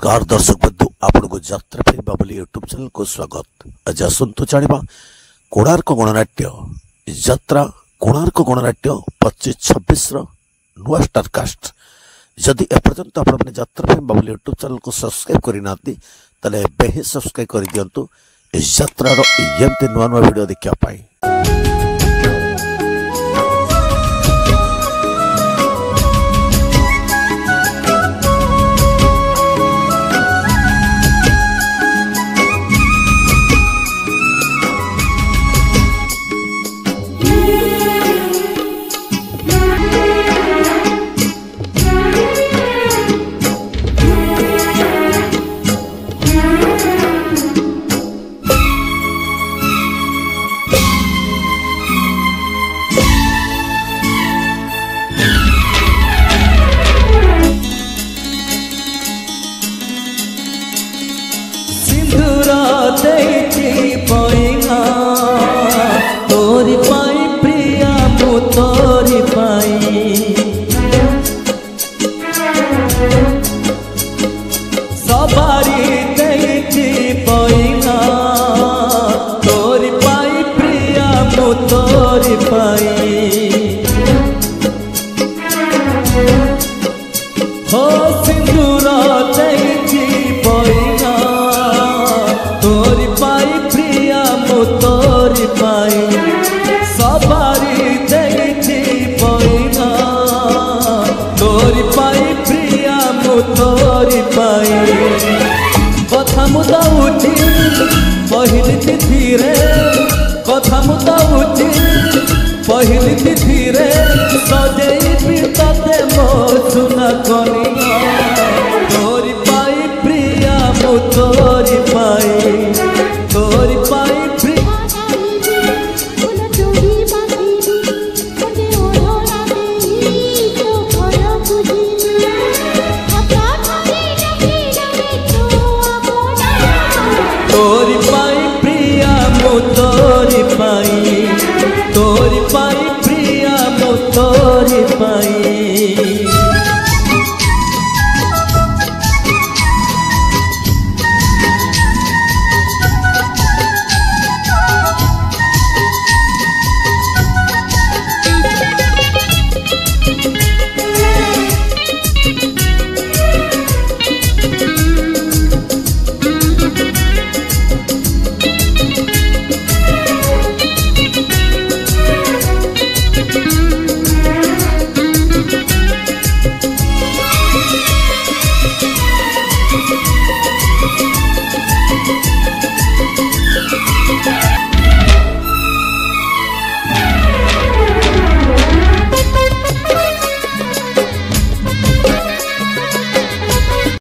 नमस्कार दर्शक बंधु आपण को यात्रा फिर बाबली यूट्यूब चैनल को स्वागत। आज आसतु जाना कोणार्क गणनाट्य यात्रा कोणार्क गणनाट्य 25-26 नुआ स्टारकास्ट। जदि एपर्यंत आपने यात्रा फिर बाबली यूट्यूब चैनल को सब्सक्राइब करना ताले ही सब्सक्राइब कर दिंतु यात्रार एमती नुआ नुआ वीडियो देखापी। तोरी पाई प्रिया मु तोरी पाई सवारी देती पैना तोरी पाई प्रिया मु तोरी पाई हो सिंदूर देती पैना तोरी पाई प्रिया मु तोरी पाई सवारी देती पैना तोरी पाई प्रिया मु तोरी पाई कथा मुदाउची पहिली तिथि रे कथा मुदाउची पहिली तिथि रे सजेई तते मो सुना कनी